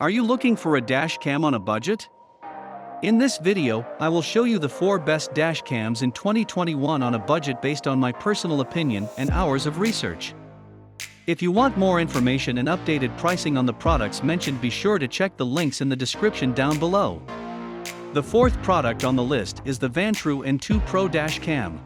Are you looking for a dash cam on a budget? In this video, I will show you the 4 best dash cams in 2021 on a budget based on my personal opinion and hours of research. If you want more information and updated pricing on the products mentioned, be sure to check the links in the description down below. The 4th product on the list is the Vantrue N2 Pro Dash Cam.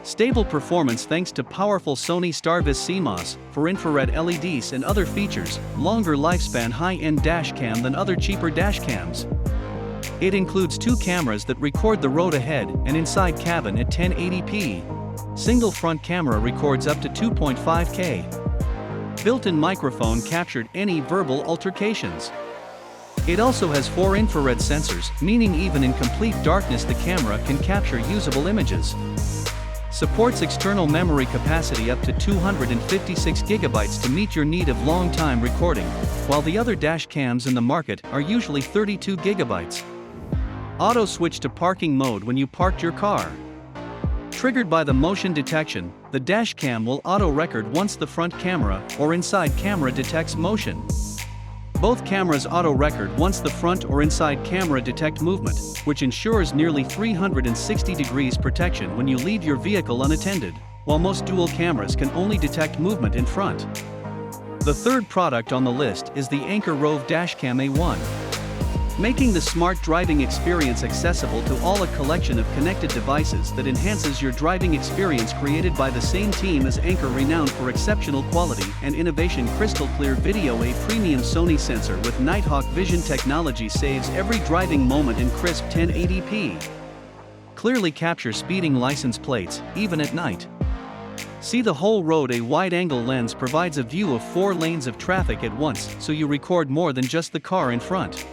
Stable performance thanks to powerful Sony Starvis CMOS for infrared LEDs and other features, longer lifespan high-end dash cam than other cheaper dash cams. It includes 2 cameras that record the road ahead and inside cabin at 1080p. Single front camera records up to 2.5K. Built-in microphone captured any verbal altercations. It also has 4 infrared sensors, meaning even in complete darkness the camera can capture usable images. Supports external memory capacity up to 256 GB to meet your need of long-time recording, while the other dash cams in the market are usually 32 GB. Auto switch to parking mode when you parked your car. Triggered by the motion detection, the dash cam will auto-record once the front camera or inside camera detects motion. Both cameras auto-record once the front or inside camera detect movement, which ensures nearly 360 degrees protection when you leave your vehicle unattended, while most dual cameras can only detect movement in front. The 3rd product on the list is the Anker Rove Dashcam A1. Making the smart driving experience accessible to all, a collection of connected devices that enhances your driving experience, created by the same team as Anker, renowned for exceptional quality and innovation. Crystal clear video. A premium Sony sensor with Nighthawk vision technology saves every driving moment in crisp 1080p. Clearly capture speeding license plates, even at night. See the whole road. A wide-angle lens provides a view of 4 lanes of traffic at once, so you record more than just the car in front.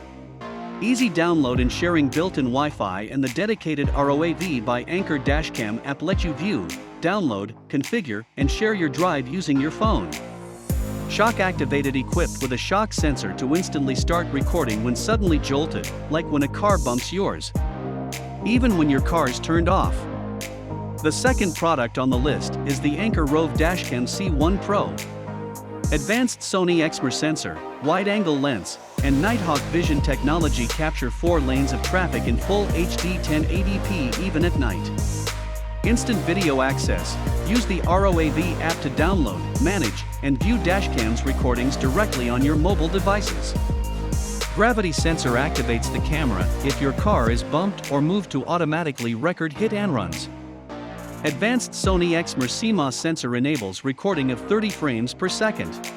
Easy download and sharing. Built-in Wi-Fi and the dedicated ROAV by Anker Dashcam app let you view, download, configure, and share your drive using your phone. Shock activated, equipped with a shock sensor to instantly start recording when suddenly jolted, like when a car bumps yours, even when your car's turned off. The 2nd product on the list is the Anker Roav Dashcam A1 Pro. Advanced Sony XMR sensor, wide-angle lens, and Nighthawk vision technology capture 4 lanes of traffic in full HD 1080p even at night. Instant video access. Use the ROAV app to download, manage, and view dashcams recordings directly on your mobile devices. Gravity sensor activates the camera if your car is bumped or moved to automatically record hit and runs. Advanced Sony XMR CMOS sensor enables recording of 30 frames per second.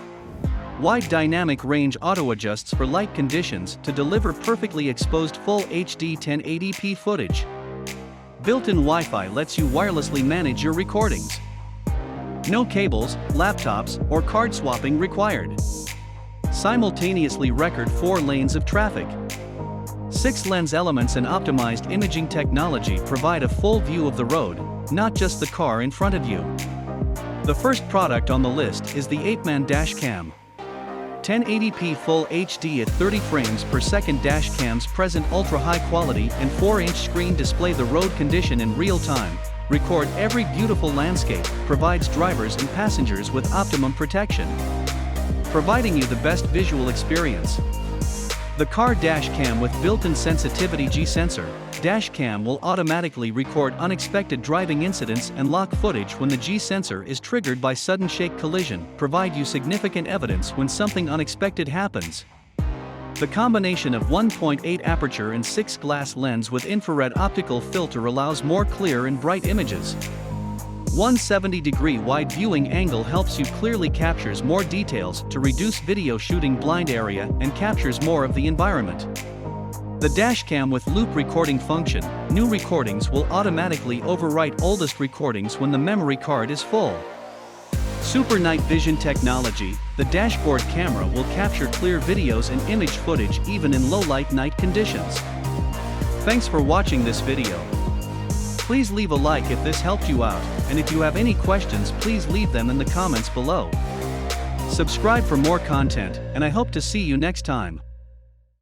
Wide dynamic range auto-adjusts for light conditions to deliver perfectly exposed full HD 1080p footage. Built-in Wi-Fi lets you wirelessly manage your recordings. No cables, laptops, or card swapping required. Simultaneously record 4 lanes of traffic. 6 lens elements and optimized imaging technology provide a full view of the road, not just the car in front of you. The 1st product on the list is the Apeman Dash Cam. 1080p Full HD at 30 frames per second dash cams present ultra-high quality and 4-inch screen display the road condition in real time, record every beautiful landscape, provides drivers and passengers with optimum protection, providing you the best visual experience. The car dash cam with built-in sensitivity G sensor, dash cam will automatically record unexpected driving incidents and lock footage when the G sensor is triggered by sudden shake collision, provide you significant evidence when something unexpected happens. The combination of 1.8 aperture and 6 glass lens with infrared optical filter allows more clear and bright images. 170-degree wide viewing angle helps you clearly captures more details to reduce video shooting blind area and captures more of the environment. The dashcam with loop recording function, new recordings will automatically overwrite oldest recordings when the memory card is full. Super night vision technology, the dashboard camera will capture clear videos and image footage even in low-light night conditions. Thanks for watching this video. Please leave a like if this helped you out, and if you have any questions, please leave them in the comments below. Subscribe for more content, and I hope to see you next time.